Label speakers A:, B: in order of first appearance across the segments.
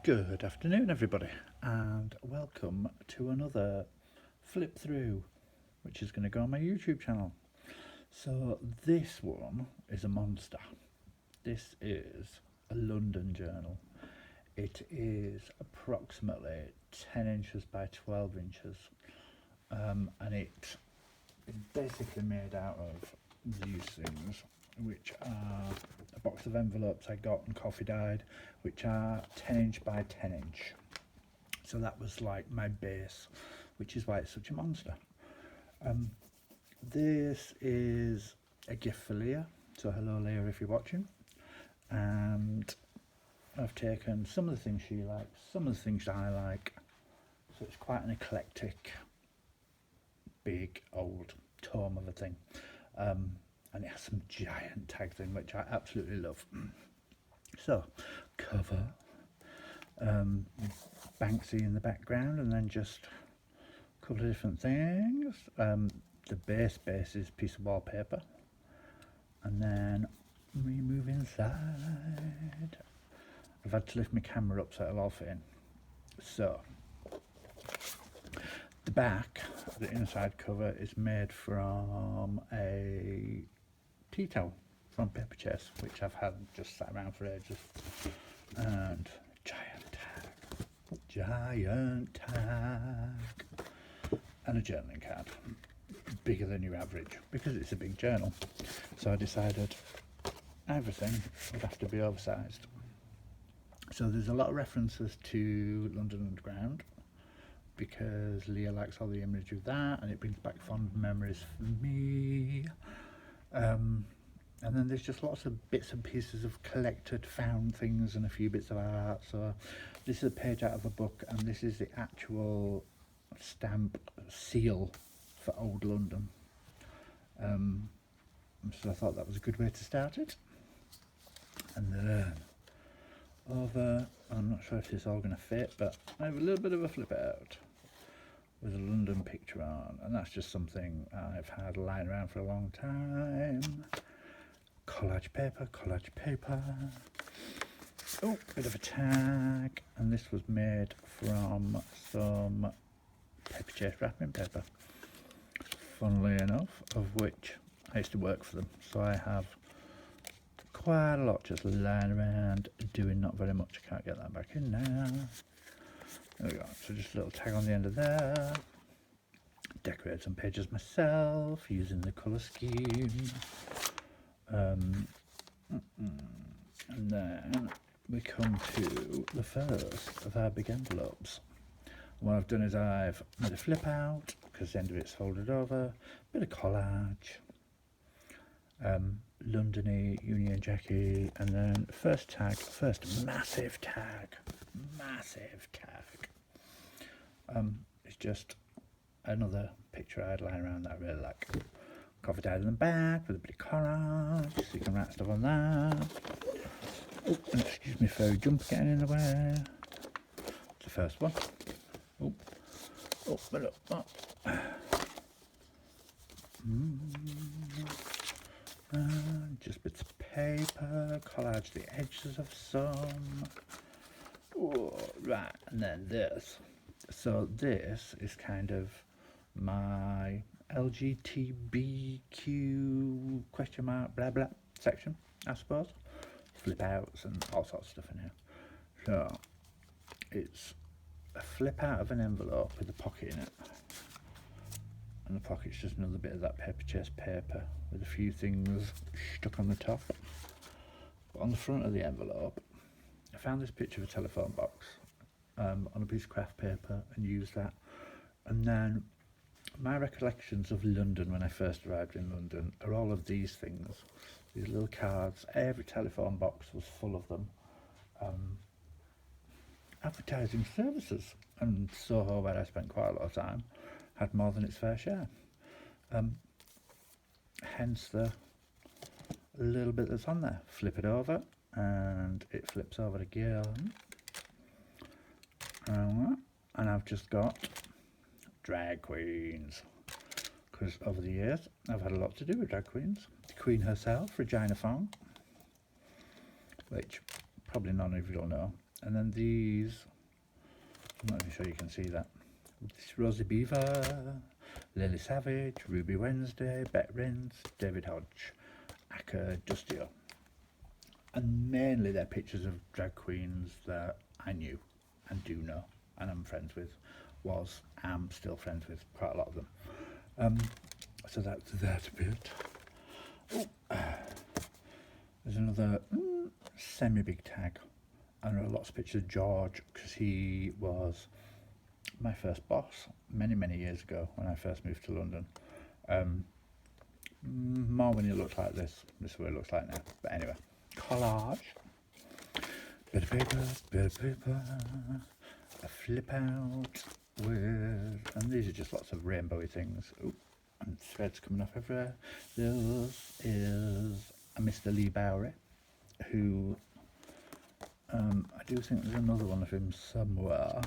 A: Good afternoon, everybody, and welcome to another flip through, which is going to go on my YouTube channel. So, this one is a monster. This is a London journal. It is approximately 10 inches by 12 inches, and it is basically made out of these things, which are a box of envelopes I got and coffee dyed, which are 10 inch by 10 inch. So that was like my base, which is why it's such a monster. This is a gift for Leah, so hello Leah if you're watching. And I've taken some of the things she likes, some of the things I like, so it's quite an eclectic, big old tome of a thing. And it has some giant tags in, which I absolutely love. So, cover, Banksy in the background, and then just a couple of different things. The base is a piece of wallpaper, and then we move inside. I've had to lift my camera up so it'll all fit in. So, the back, the inside cover, is made from a tea towel from Paper Chase, which I've had just sat around for ages. And giant tag, and a journaling card, bigger than your average, because it's a big journal. So I decided everything would have to be oversized. So there's a lot of references to London Underground, because Leah likes all the imagery of that, and it brings back fond memories for me. And then there's just lots of bits and pieces of collected, found things, and a few bits of art. So this is a page out of a book, and this is the actual stamp seal for Old London. So I thought that was a good way to start it. And then over, I'm not sure if this is all going to fit, but I have a little bit of a flip out with a London picture on, and that's just something I've had lying around for a long time. Collage paper. Oh, bit of a tag, and this was made from some Paper Chase wrapping paper, funnily enough, of which I used to work for them, so I have quite a lot just lying around doing not very much. I can't get that back in now. There we go, so just a little tag on the end of there. Decorated some pages myself using the colour scheme. And then we come to the first of our big envelopes. What I've done is I've made a flip out, because the end of it's folded over, bit of collage, Londony, Union Jackie, and then first massive tag. It's just another picture I had lying around that I really like. Coffee dyed in the back with a bit of collage, so you can write stuff on that. Oh, and excuse me for jumper getting in the way. It's the first one. Just bits of paper, collage the edges of some. Oh, right, and then this. So this is kind of my LGBTQ question mark blah blah section, I suppose. Flip outs and all sorts of stuff in here. So it's a flip out of an envelope with a pocket in it, and the pocket's just another bit of that Paper Chase paper with a few things stuck on the top. But on the front of the envelope, I found this picture of a telephone box on a piece of craft paper and used that. And then my recollections of London when I first arrived in London are all of these things, these little cards. Every telephone box was full of them. Advertising services, and Soho, where I spent quite a lot of time, had more than its fair share. Hence the little bit that's on there. Flip it over, and it flips over again. And I've just got drag queens, because over the years I've had a lot to do with drag queens. The Queen herself, Regina Fong, which probably none of you will know. And then these, I'm not even sure you can see that. This Rosie Beaver, Lily Savage, Ruby Wednesday, Bet Rins, David Hodge, Aka Dustio. And mainly they're pictures of drag queens that I knew and do know and I'm friends with, am still friends with quite a lot of them. So that's that bit. Oh, there's another semi-big tag. I know lots of pictures of George because he was my first boss many years ago when I first moved to London. More when he looked like this. This is what it looks like now. But anyway, collage. Bit of paper, a flip out with, and these are just lots of rainbowy things. Ooh, and threads coming off everywhere. This is a Mr. Lee Bowery, who I do think there's another one of him somewhere.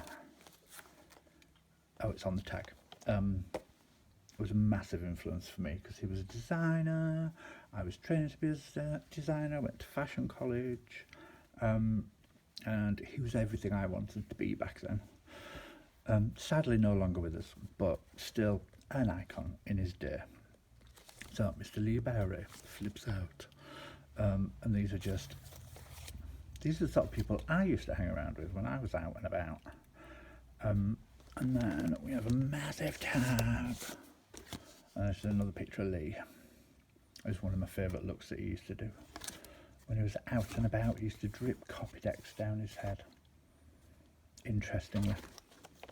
A: Oh, it's on the tag. It was a massive influence for me because he was a designer. I was training to be a designer, went to fashion college, and he was everything I wanted to be back then. Sadly no longer with us, but still an icon in his day. So Mr. Lee Bowery flips out, and these are the sort of people I used to hang around with when I was out and about. And then we have a massive tag. And this is another picture of Lee. It was one of my favourite looks that he used to do. When he was out and about, he used to drip copy decks down his head. Interestingly.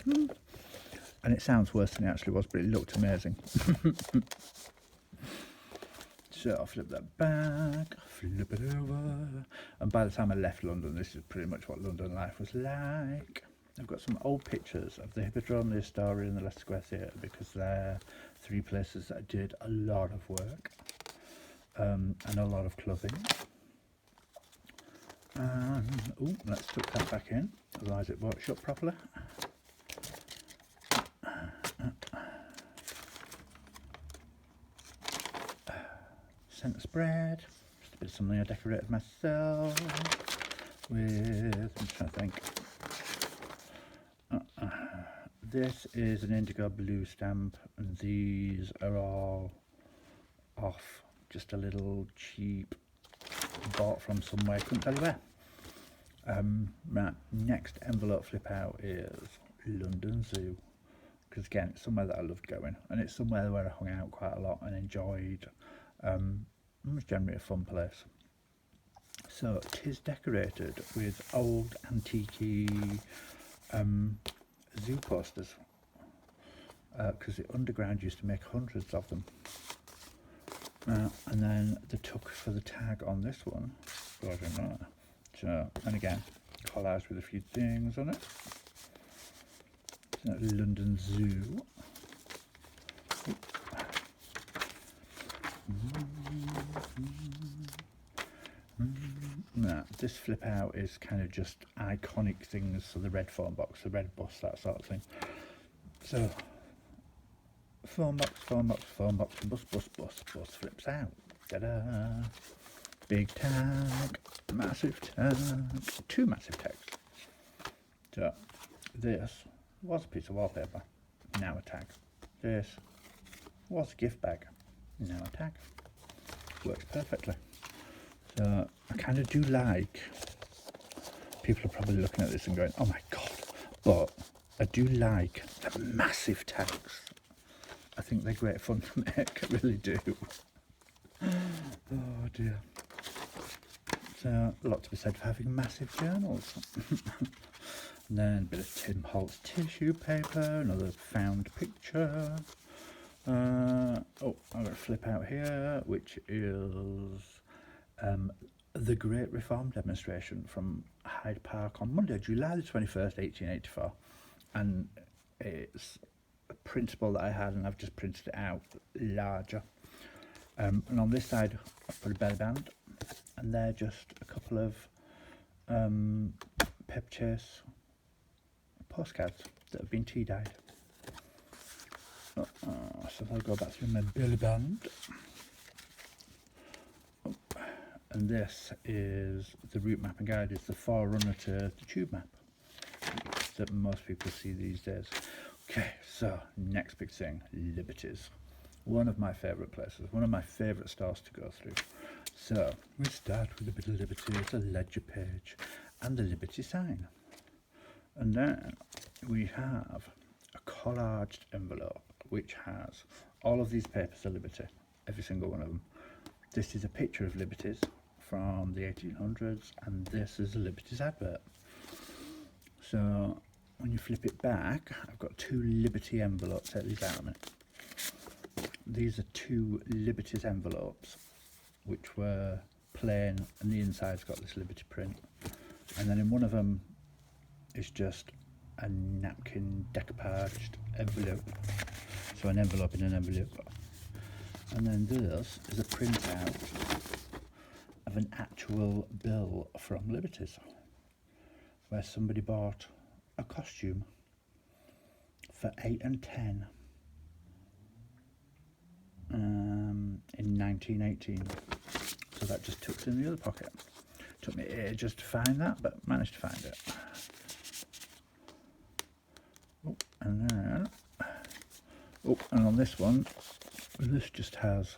A: And it sounds worse than it actually was, but it looked amazing. So I'll flip that back, flip it over. And by the time I left London, this is pretty much what London life was like. I've got some old pictures of the Hippodrome, the Astoria and the Leicester Square Theatre because they're three places that did a lot of work and a lot of clubbing. Let's tuck that back in, otherwise it won't shut properly. Centre spread, just a bit of something I decorated myself with, I'm trying to think. This is an indigo blue stamp, and these are all off, just a little cheap, bought from somewhere, couldn't tell you where. Right, next envelope flip out is London Zoo, because again it's somewhere that I loved going, and it's somewhere where I hung out quite a lot and enjoyed. It was generally a fun place. So it is decorated with old antique zoo posters, because the underground used to make hundreds of them. And then the tuck for the tag on this one, so, and again, collage with a few things on it. So London Zoo. Now, this flip out is kind of just iconic things, so the red phone box, the red bus, that sort of thing. So, phone box, bus flips out. Ta-da! Big tag, massive tag, two massive tags. So, this was a piece of wallpaper, now a tag. This was a gift bag, now a tag. Works perfectly. So I kind of do like, people are probably looking at this and going, oh my god, but I do like the massive tags. I think they're great fun to make, I really do. Oh dear. So a lot to be said for having massive journals. And then a bit of Tim Holtz tissue paper, another found picture. I'm going to flip out here, which is the Great Reform Demonstration from Hyde Park on Monday, July the 21st, 1884. And it's a principle that I had, and I've just printed it out larger. And on this side, I've put a belly band, and they're just a couple of Pep Chase postcards that have been tea-dyed. So I'll go back through my belly band. And this is the route map and guide. It's the forerunner to the tube map that most people see these days. Okay, so next big thing, Liberties. One of my favourite places, one of my favourite stores to go through. So we start with a bit of Liberties, a ledger page, and the Liberty sign. And then we have a collaged envelope which has all of these papers of Liberty, every single one of them. This is a picture of Liberties from the 1800s, and this is a Liberties advert. So when you flip it back, I've got two Liberty envelopes. Take these out a minute. These are two Liberties envelopes which were plain, and the inside's got this Liberty print, and then in one of them is just a napkin decoupaged envelope, so an envelope in an envelope. And then this is a printout of an actual bill from Liberties, where somebody bought a costume for 8 and 10 in 1918. So that just tucked in the other pocket. Took me ages to find that, but managed to find it. Oh, and then, oh, and on this one, this just has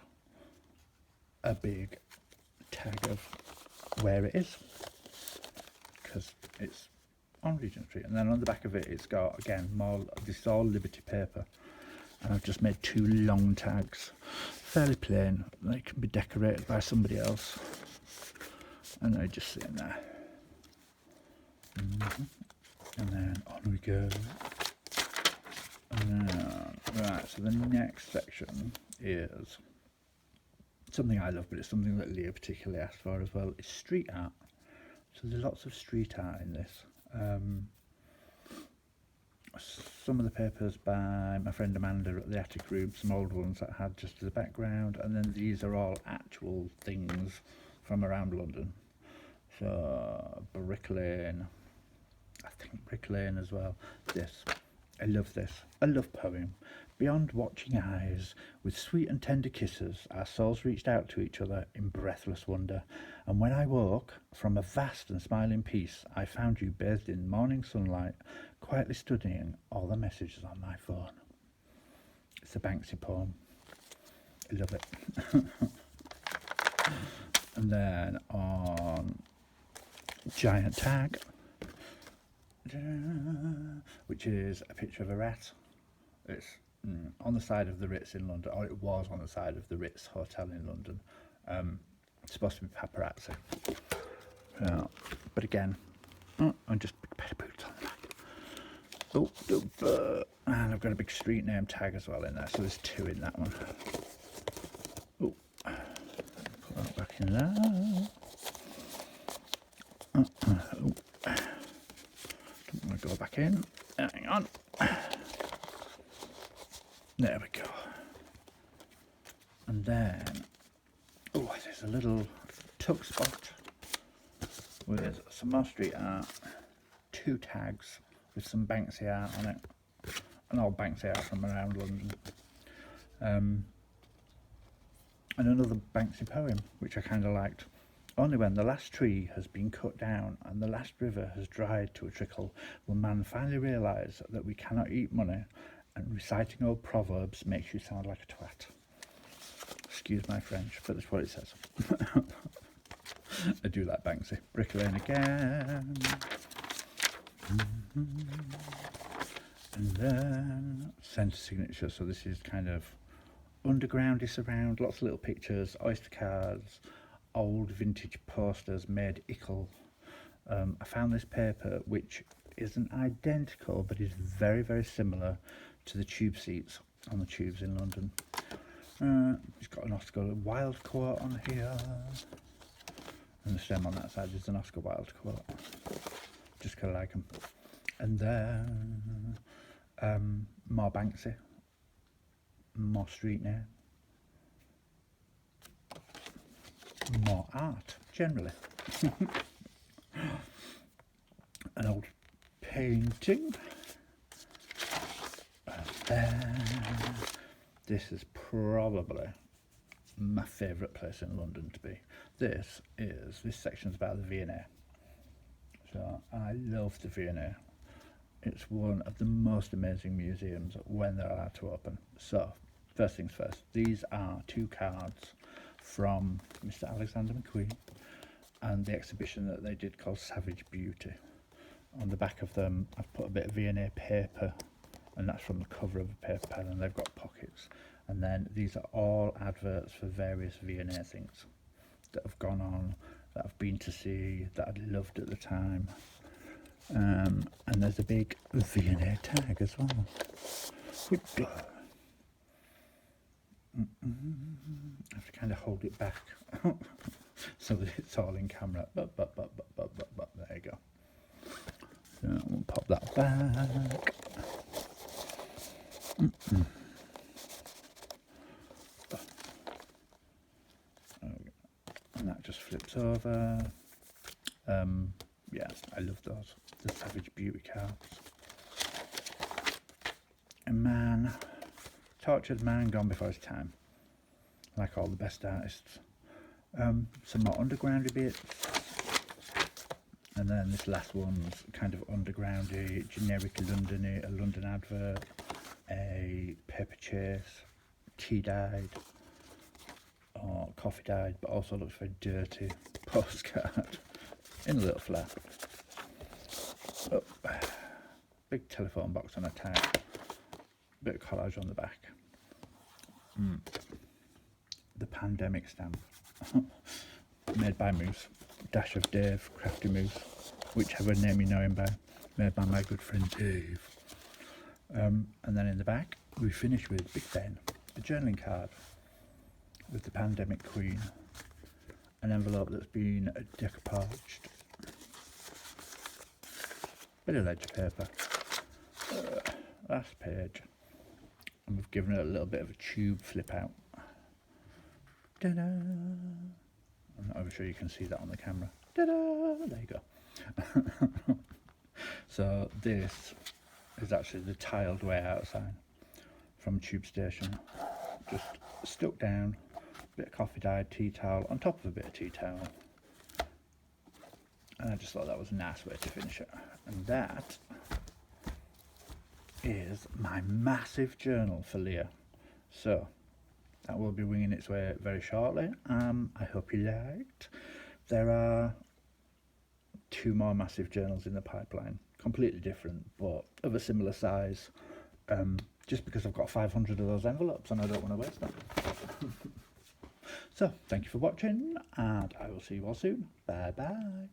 A: a big tag of where it is, because it's on Regent Street. And then on the back of it, it's got, again, more, this is all Liberty paper, and I've just made two long tags, fairly plain. They can be decorated by somebody else, and they just sit in there. And then on we go. And then, right, so the next section is something I love, but it's something that Leah particularly asked for as well, is street art. So there's lots of street art in this. Some of the papers by my friend Amanda at the attic room, some old ones that I had just as a background, and then these are all actual things from around London. So Brick Lane, I think Brick Lane as well. This, I love this. I love poem. Beyond watching eyes, with sweet and tender kisses, our souls reached out to each other in breathless wonder. And when I woke from a vast and smiling peace, I found you bathed in morning sunlight, quietly studying all the messages on my phone. It's a Banksy poem. I love it. And then on giant tag, which is a picture of a rat. It's on the side of the Ritz in London, or it was on the side of the Ritz Hotel in London. It's supposed to be paparazzi. But again, I'm just big better boots on the back. And I've got a big street name tag as well in there, so there's two in that one. Put that back in there. Don't want to go back in. Hang on. There we go. And then, there's a little tuck spot with some more street art, two tags with some Banksy art on it, and all Banksy art from around London. And another Banksy poem, which I kind of liked. Only when the last tree has been cut down and the last river has dried to a trickle will man finally realise that we cannot eat money, and reciting old proverbs makes you sound like a twat. Excuse my French, but that's what it says. I do like Banksy. Brick Lane again. And then centre signature. So this is kind of undergroundy surround, lots of little pictures, Oyster cards, old vintage posters made ickle. I found this paper which isn't identical but is very, very similar to the tube seats on the tubes in London. It's got an Oscar Wilde quote on here, and the stem on that side is an Oscar Wilde quote. Just kind of like them. And then more Banksy, more street name, more art generally. An old painting. This is probably my favourite place in London to be. this section's about the V&A. So I love the V&A. It's one of the most amazing museums when they're allowed to open. So first things first, these are 2 cards from Mr. Alexander McQueen and the exhibition that they did called Savage Beauty. On the back of them I've put a bit of V&A paper, and that's from the cover of a paper pad, and they've got pockets. And then these are all adverts for various V&A things that have gone on, that I've been to see, that I loved at the time. And there's a big V&A tag as well. I have to kind of hold it back so that it's all in camera. But there you go. So we'll pop that back. And that just flips over. Yeah, I love those. The Savage Beauty cards. A man, tortured man gone before his time, like all the best artists. Some more undergroundy bits, and then this last one's kind of undergroundy, generic Londony, a London advert, a paper chase, tea dyed or coffee dyed, but also looks very dirty postcard in a little flap. Oh, big telephone box on a tag, bit of collage on the back. The pandemic stamp, made by Moose, dash of Dave, Crafty Moose, whichever name you know him by, made by my good friend Dave. And then in the back we finish with Big Ben, a journaling card with the pandemic queen, an envelope that's been decoupaged, bit of ledger paper, last page, and we've given it a little bit of a tube flip out. Ta-da! I'm not over sure you can see that on the camera. Ta-da! There you go. So this is actually the tiled way outside from Tube Station, just stuck down, a bit of coffee dyed tea towel on top of a bit of tea towel, and I just thought that was a nice way to finish it. And that is my massive journal for Leah. So that will be winging its way very shortly. I hope you liked. There are 2 more massive journals in the pipeline, completely different but of a similar size, just because I've got 500 of those envelopes and I don't want to waste them. So thank you for watching, and I will see you all soon. Bye bye.